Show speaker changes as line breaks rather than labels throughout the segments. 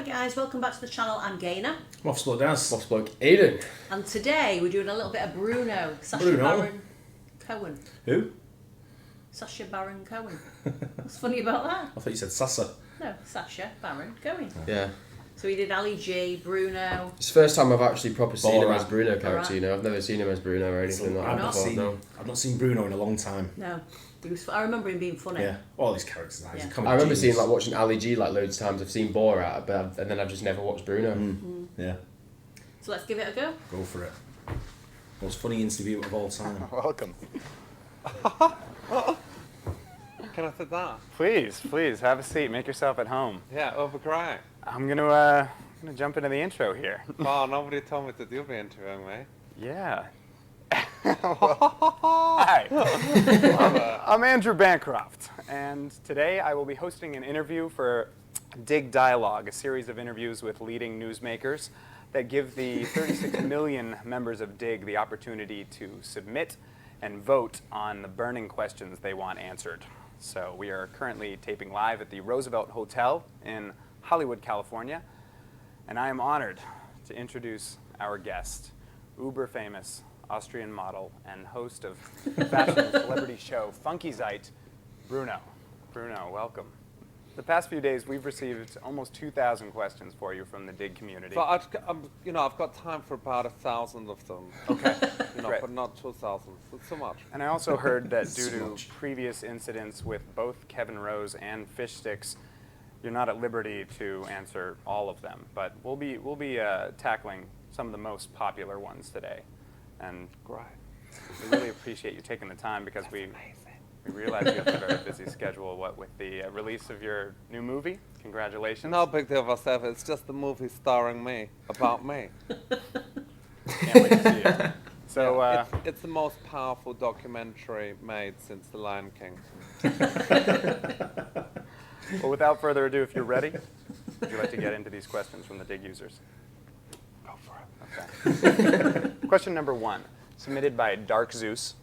guys, welcome back to the channel. I'm Gaynor.
Moff's bloke Daz.
Moff's bloke Aidan.
And today we're doing a little bit of Bruno. Sacha
Bruno?
Baron Cohen.
Who?
Sacha Baron Cohen. What's funny about that?
I thought you said Sasa.
No, Sacha Baron Cohen.
Yeah.
So we did Ali G, Bruno.
It's the first time I've actually proper seen him
Borat.
as Bruno character,
Borat.
you know. I've never seen him as Bruno or anything like that before. No.
I've not seen Bruno in a long time.
No. I remember him being funny.
Yeah, all these characters. He's a
Yeah.
comedy
I remember
genius.
seeing watching Ali G loads of times. I've seen Borat, and then I've just never watched Bruno.
Yeah,
So let's give it a go.
go for it. Most funny interview of all time.
Welcome.
Can I sit down?
Please, have a seat. Make yourself at home.
Yeah, over great.
I'm gonna jump into the intro here.
Wow, nobody told me that you'll be interviewing me.
Yeah. Hi. I'm Andrew Bancroft, and today I will be hosting an interview for Dig Dialogue, a series of interviews with leading newsmakers that give the 36 million members of Dig the opportunity to submit and vote on the burning questions they want answered. So we are currently taping live at the Roosevelt Hotel in Hollywood, California, and I am honored to introduce our guest, uber famous Austrian model and host of fashion and celebrity show Funky Zeit, Bruno. Bruno, welcome. The past few days, we've received almost 2,000 questions for you from the Dig community.
But I've got time for about 1,000 of them.
Okay, great.
But not 2,000. It's so much.
And I also heard that due
So
to
much.
previous incidents with both Kevin Rose and Fish Sticks, you're not at liberty to answer all of them. But we'll be tackling some of the most popular ones today. And
Great.
we really appreciate you taking the time because we realize you have a very busy schedule, with the release of your new movie. Congratulations.
No big deal whatsoever. It's just a movie starring me, about me.
Can't wait to see it. So,
Yeah, it's the most powerful documentary made since The Lion King.
well, without further ado, if you're ready, would you like to get into these questions from the Dig users?
Go for it.
Okay. Question number 1, submitted by Dark Zeus,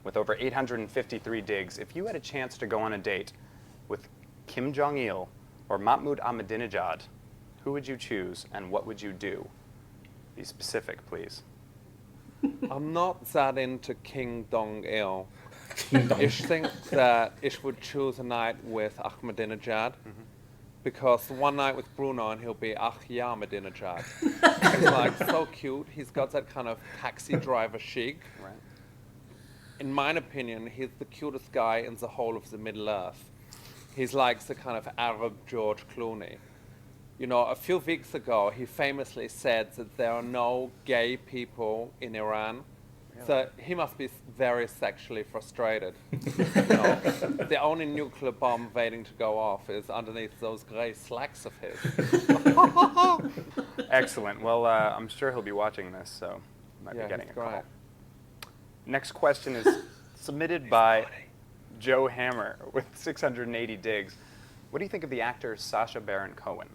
with over 853 digs. If you had a chance to go on a date with Kim Jong-il or Mahmoud Ahmadinejad, who would you choose and what would you do? Be specific, please.
I'm not that into King Dong-il.
King Dong.
I think that I would choose a night with Ahmadinejad. Because one night with Bruno and he'll be Ahmadinejad. He's like so cute. He's got that kind of taxi driver chic.
Right.
In my opinion, he's the cutest guy in the whole of the Middle Earth. He's like the kind of Arab George Clooney. You know, a few weeks ago, he famously said that there are no gay people in Iran. So he must be very sexually frustrated. You know, the only nuclear bomb waiting to go off is underneath those grey slacks of his.
Excellent. Well, I'm sure he'll be watching this, so you might be getting a
he's
call.
great.
Next question is submitted by Joe Hammer with 680 digs. What do you think of the actor Sacha Baron Cohen?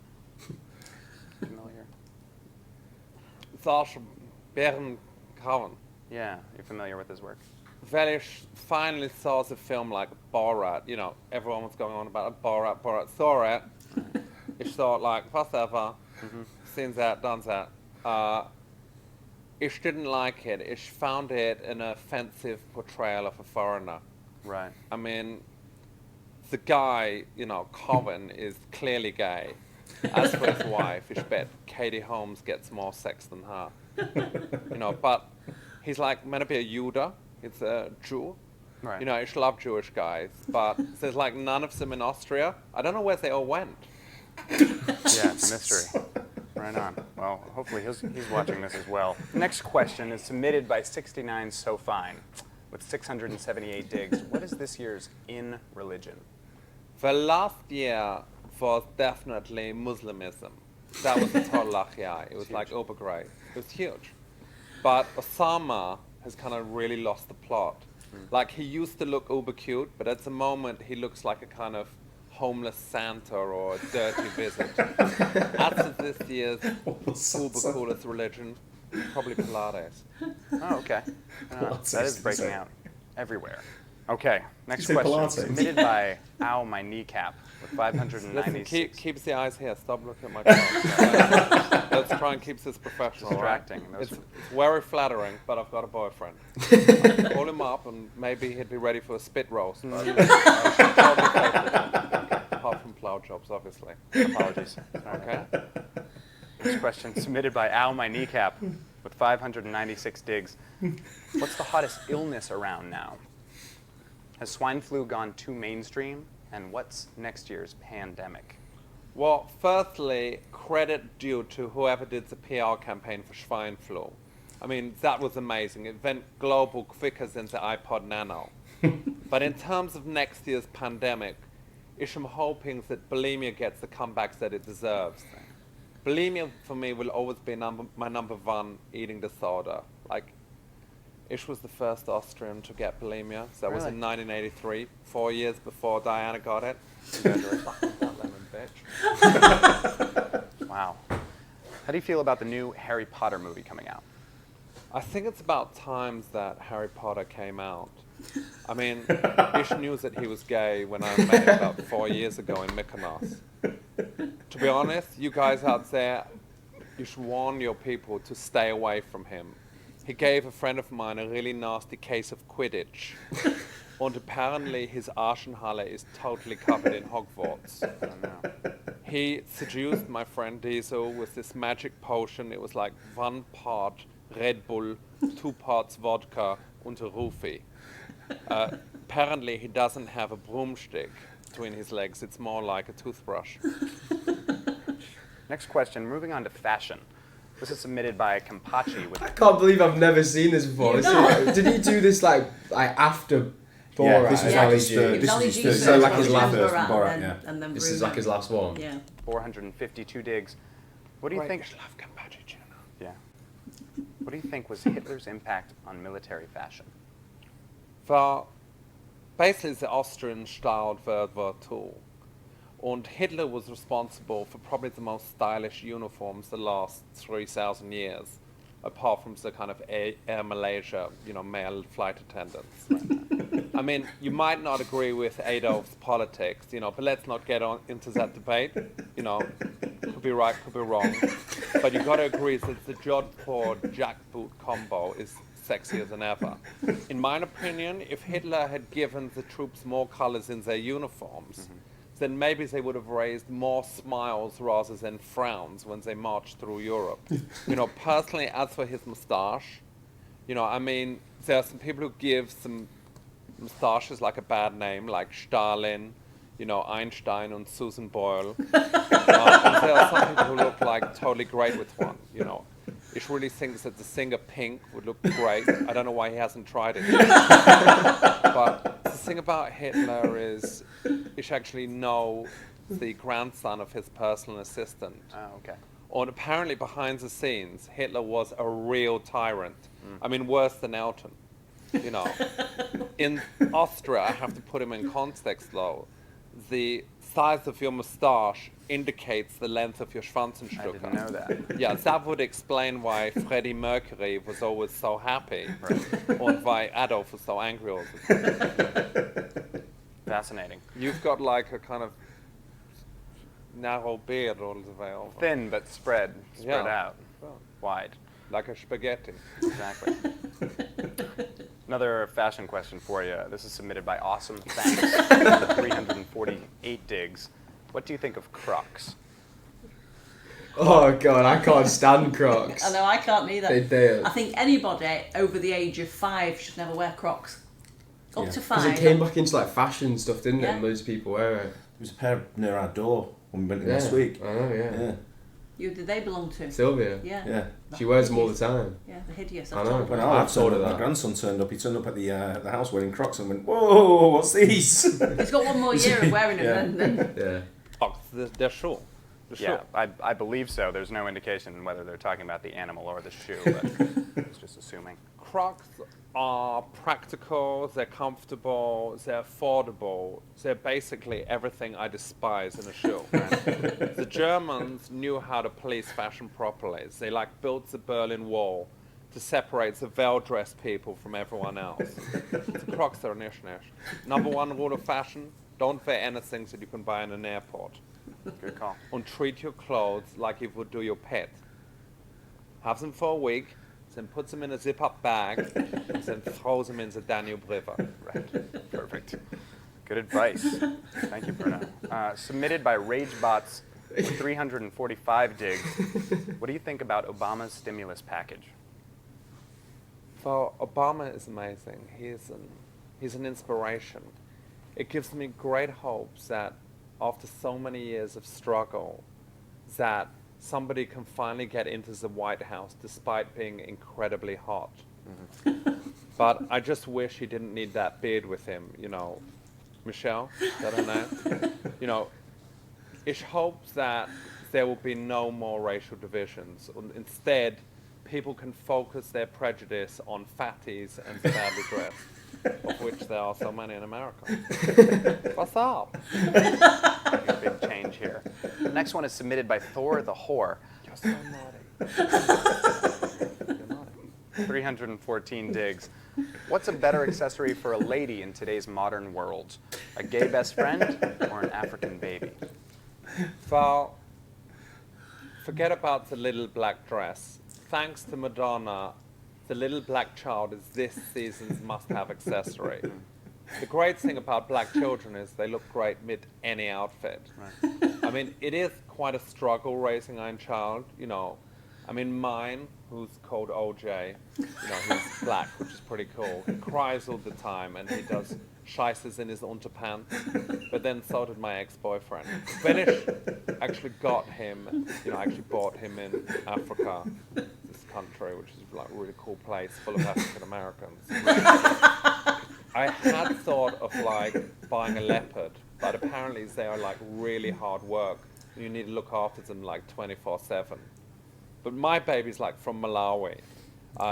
Familiar?
Sacha Baron Cohen.
Yeah, you're familiar with his work.
Well, I finally saw the film like Borat. You know, everyone was going on about Borat. Saw it. I thought like, whatever. Seen that, done that. I didn't like it. I found it an offensive portrayal of a foreigner.
Right.
I mean, the guy, you know, Cohen is clearly gay. As for his wife, I bet Katie Holmes gets more sex than her. You know, but he's like meant to be a Judah. He's a Jew.
Right.
You know, I love Jewish guys, but there's like none of them in Austria. I don't know where they all went.
Yeah, it's a mystery. Right on. Well, hopefully he's watching this as well. Next question is submitted by 69 So Fine with 678 digs. What is this year's in religion?
The last year was definitely Muslimism. That was a total lachia. It was like uber great. It was huge. But Osama has kind of really lost the plot. Like he used to look uber cute, but at the moment he looks like a kind of homeless Santa or a dirty visit. After this year's uber coolest religion, probably Pilates.
Oh, okay.
Well,
That is breaking
so-
out everywhere. Okay, next
Did you say
question
Pilates?
submitted by Ow My Kneecap with
Listen,
596.
keeps the eyes here. Stop looking at my phone. Let's try and keep this professional.
Distracting.
Right?
Those
It's very flattering, but I've got a boyfriend. I'll call him up and maybe he'd be ready for a spit roast. But I should probably face it. Apart from plow jobs, obviously.
Apologies.
Okay.
Next question submitted by Ow My Kneecap with 596 digs. What's the hottest illness around now? Has swine flu gone too mainstream? And what's next year's pandemic?
Well, firstly, credit due to whoever did the PR campaign for swine flu. I mean, that was amazing. It went global quicker than the iPod Nano. But in terms of next year's pandemic, I'm hoping that bulimia gets the comeback that it deserves. Bulimia, for me, will always be my number one eating disorder. Like, Ish was the first Austrian to get bulimia. That was in 1983, 4 years before Diana got it. Congratulations. That lemon bitch.
Wow. How do you feel about the new Harry Potter movie coming out?
I think it's about time that Harry Potter came out. I mean, Ish knew that he was gay when I met him about 4 years ago in Mykonos. To be honest, you guys out there, you should warn your people to stay away from him. He gave a friend of mine a really nasty case of Quidditch. And apparently his Arschenhalle is totally covered in Hogwarts.
I don't know.
He seduced my friend Diesel with this magic potion. It was like 1 part Red Bull, 2 parts vodka, and a roofie. Apparently he doesn't have a broomstick between his legs. It's more like a toothbrush.
Next question, moving on to fashion. This is submitted by Kampachi with
I can't believe I've never seen this before.
You've not?
Did he do this like after Borat?
Yeah, this was
Yeah.
like his
It
third.
was
This
Ali
was
G's
his
So
third.
like his last
first
Borat,
Borat,
and
yeah.
then, and then
This
Bruno.
is like his last one.
Yeah.
452 digs. What do you think?
I love Kampachi tuna.
Yeah. What do you think was Hitler's impact on military fashion?
Well, basically the Austrians started World War II. And Hitler was responsible for probably the most stylish uniforms the last 3,000 years, apart from the kind of Air Malaysia, male flight attendants. I mean, you might not agree with Adolf's politics, but let's not get into that debate. Could be right, could be wrong. But you got to agree that the Jodhpur jackboot combo is sexier than ever. In my opinion, if Hitler had given the troops more colors in their uniforms, then maybe they would have raised more smiles rather than frowns when they marched through Europe. Personally, as for his moustache, I mean, there are some people who give some moustaches like a bad name, like Stalin, Einstein and Susan Boyle. And there are some people who look like totally great with one, Ish really thinks that the singer Pink would look great. I don't know why he hasn't tried it yet. But the thing about Hitler is Ish actually know the grandson of his personal assistant.
Oh, okay.
And apparently behind the scenes, Hitler was a real tyrant. I mean, worse than Elton. In Austria, I have to put him in context though. The size of your moustache indicates the length of your Schwanzenstücke.
I didn't know that.
Yeah, that would explain why Freddie Mercury was always so happy, and why Adolf was so angry all the time.
Fascinating.
You've got like a kind of narrow beard all the way over.
Thin but spread
Yeah.
out,
Well,
wide.
like a spaghetti.
Exactly. Another fashion question for you. This is submitted by Awesome Thanks. 348 digs. What do you think of Crocs?
Oh god, I can't stand Crocs.
I know, I can't either.
They
I think anybody over the age of 5 should never wear Crocs. Up
Yeah.
to
Because
5.
it came back into like fashion stuff, didn't it?
Yeah.
And loads of people wear it.
There was a pair near our door when we went in
Yeah,
last week.
I know, yeah.
Yeah,
Who did they belong to?
Sylvia.
Yeah.
yeah.
She wears them all the time.
Yeah, the hideous.
I
I've
know.
told
When
them.
I
I've told her
my
that.
grandson turned up, he turned up at the house wearing Crocs and went, "Whoa, what's these?"
He's got one more year of wearing them,
Yeah.
and then
Yeah.
Oh, they're sure.
Yeah, I believe so. There's no indication whether they're talking about the animal or the shoe, but I was just assuming.
Crocs are practical, they're comfortable, they're affordable. They're basically everything I despise in a shoe. The Germans knew how to police fashion properly. They built the Berlin Wall. to separate the well-dressed people from everyone else. The Crocs are nicht. Number one rule of fashion, don't wear anything that you can buy in an airport.
Good call.
And treat your clothes like you would do your pet. Have them for a week, then put them in a zip-up bag, and then throw them in the Danube River.
Right. Perfect. Good advice. Thank you, Bruno. Submitted by Ragebots with 345 digs. What do you think about Obama's stimulus package?
So Obama is amazing. He's an inspiration. It gives me great hopes that after so many years of struggle, that somebody can finally get into the White House despite being incredibly hot. But I just wish he didn't need that beard with him, you know. Michelle, is that her name? You know, ich hope that there will be no more racial divisions. Instead, people can focus their prejudice on fatties and the badly dressed, of which there are so many in America. What's up?
A big change here. The next one is submitted by Thor the Whore.
You're so naughty. You're naughty.
314 digs. What's a better accessory for a lady in today's modern world? A gay best friend or an African baby?
Well, forget about the little black dress. Thanks to Madonna, the little black child is this season's must-have accessory. The great thing about black children is they look great mid any outfit.
Right.
I mean, it is quite a struggle raising a child, you know. I mean, mine, who's called OJ, you know, he's black, which is pretty cool. He cries all the time, and he does scheisses in his underpants. But then so did my ex-boyfriend. Spanish actually got him, you know, I actually bought him in Africa, this country, which is like a really cool place full of African Americans. I had thought of like buying a leopard, but apparently they are like really hard work. You need to look after them like 24/7. But my baby's like from Malawi.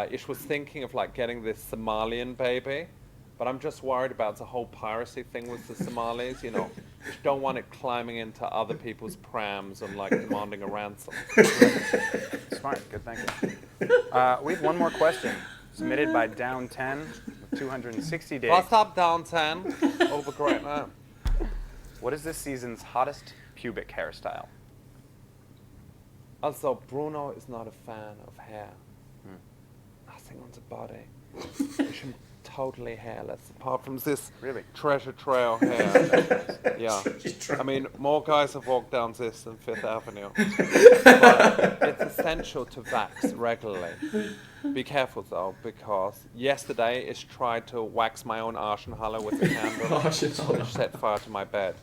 Ish was thinking of like getting this Somalian baby, but I'm just worried about the whole piracy thing with the Somalis, you know. You don't want it climbing into other people's prams and like demanding a ransom.
Smart. Good thinking. We have one more question submitted by Down 10 with 260 days.
What's up, Downtown? Over great now.
What is this season's hottest pubic hairstyle?
Also, Bruno is not a fan of hair. Nothing on the body. He's totally hairless, apart from this
Really?
treasure trail hair. Yeah. I mean, more guys have walked down this than Fifth Avenue. But it's essential to wax regularly. Be careful though, because yesterday I tried to wax my own Arschenhalle with a candle, which set fire to my bed.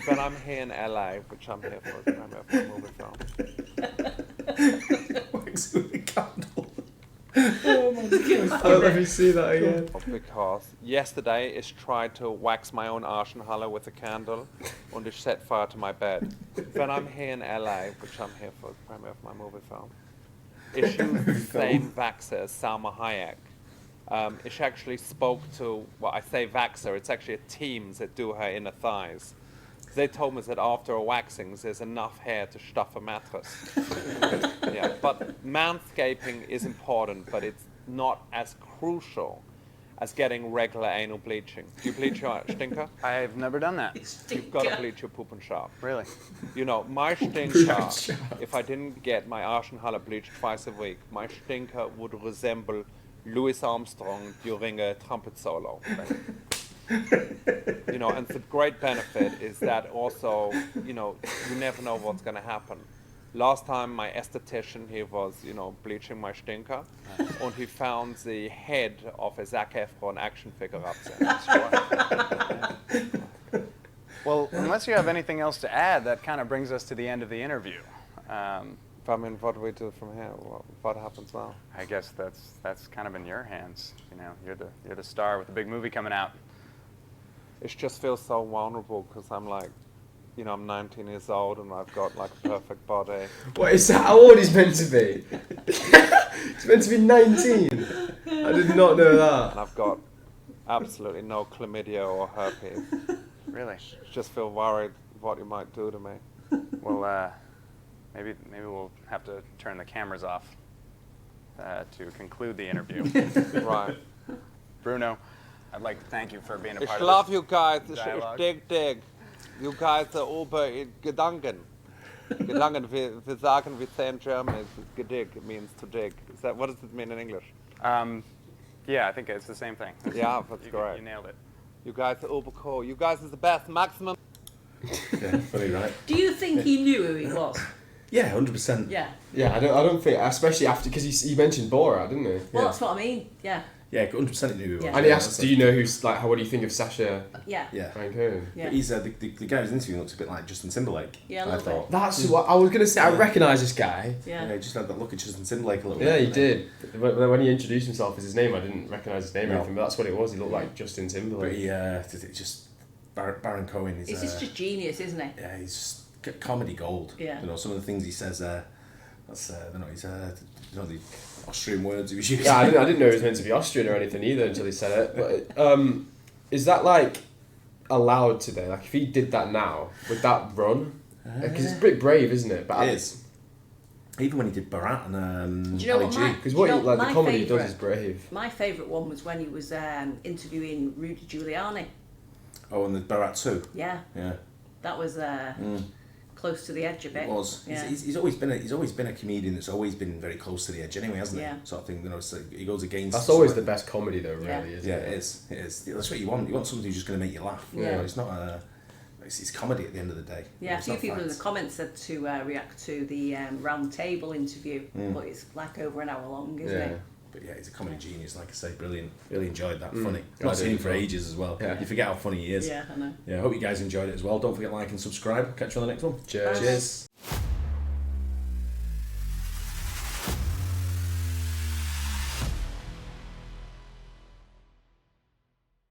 But I'm here in LA, which I'm here for a movie film.
Wax with a candle. Oh my god. Oh, let me see that again.
Because yesterday I tried to wax my own Arschenhalle with a candle and it set fire to my bed. But I'm here in LA, which I'm here for the premiere of my movie film. It's the same waxer as Salma Hayek. Ish actually spoke to, well, I say waxer, it's actually a team that do her inner thighs. They told me that after a waxing, there's enough hair to stuff a mattress. Yeah, but manscaping is important, but it's not as crucial as getting regular anal bleaching. Do you bleach your stinker?
I've never done that.
You've got to bleach your poop and shop.
Really?
You know, my stinker, if I didn't get my Arschenhalle bleached twice a week, my stinker would resemble Louis Armstrong during a trumpet solo. You know, and the great benefit is that also, you know, you never know what's going to happen. Last time my esthetician, he was, you know, bleaching my stinker, and he found the head of a Zac Efron action figure up there.
Well, unless you have anything else to add, that kind of brings us to the end of the interview.
I mean, what do we do from here? What happens now?
I guess that's kind of in your hands. You know, you're the star with the big movie coming out.
It just feels so vulnerable because I'm like, you know, I'm 19 years old and I've got like a perfect body.
What is that? How old he's meant to be? He's meant to be 19. I did not know that.
And I've got absolutely no chlamydia or herpes.
Really?
Just feel worried what you might do to me.
Well, maybe we'll have to turn the cameras off. to conclude the interview.
Right.
Bruno, I'd like to thank you for being a
Ich
part
love
of
you guys.
dialogue.
Dig. You guys are over in Gedanken. Gedanken, wir sagen, we say in German, it's gedig, it means to dig. What does it mean in English?
Yeah, I think it's the same thing.
Yeah, that's
You
great.
nailed it.
You guys are over cool. You guys are the best. Maximum.
Yeah, funny, right?
Do you think he knew who he was?
Yeah, 100%.
Yeah.
Yeah, I don't think, especially after, because he mentioned Borat, didn't he?
Well, that's what I mean. Yeah.
Yeah, 100% he knew who he was.
Yeah.
And he asked, do you know who's, like, what do you think of Sacha
Yeah.
Yeah.
Baron Cohen?
Yeah.
But he's the guy who's interviewing looks a bit like Justin Timberlake.
Yeah, a
I
little
thought.
That's what I was going to say. I recognise this guy.
Yeah.
Yeah, he just had that look at Justin Timberlake a little
Yeah,
bit.
he did. When he introduced himself as his name, I didn't recognise his name or
No.
anything, but that's what it was. He looked like Justin
But
Timberlake.
he just Baron Cohen is.
He's just genius, isn't he?
Yeah, he's just comedy gold.
Yeah.
You know, some of the things he says there. That's he's the Austrian words he was using.
Yeah, I didn't know he was meant to be Austrian or anything either until he said it. But is that like allowed today? Like if he did that now, would that run? Because it's a bit brave, isn't it? But
It is. Even when he did Borat and
Do you know
Ali
what
G.
my-
Because
Do
what
you
he,
know,
like the
my
comedy he
favourite-
does is brave.
My favourite one was when he was interviewing Rudy Giuliani.
Oh, and the Borat 2.
Yeah.
Yeah.
That was close to the edge a bit.
It was.
Yeah.
He's always been a comedian that's always been very close to the edge anyway, hasn't
Yeah.
he? Sort of thing. You know, it's like he goes against.
That's always the best comedy though, really,
Yeah.
isn't
Yeah,
it?
it is. It is. That's what you want. You want somebody who's just going to make you laugh.
Yeah.
You know, it's not a. It's comedy at the end of the day.
Yeah, a
It's
few
not
people in the
facts.
comments said to react to the round table interview, but it's like over an hour long, isn't
Yeah.
it?
But yeah, he's a comedy genius, like I say, brilliant. Really enjoyed that.
Mm.
Funny.
I
Not seen
did
him
as
for
well.
ages as well.
Yeah.
You forget how funny he is.
Yeah, I know.
Yeah, I hope you guys enjoyed it as well. Don't forget to like and subscribe. Catch you on the next one.
Cheers.
Cheers.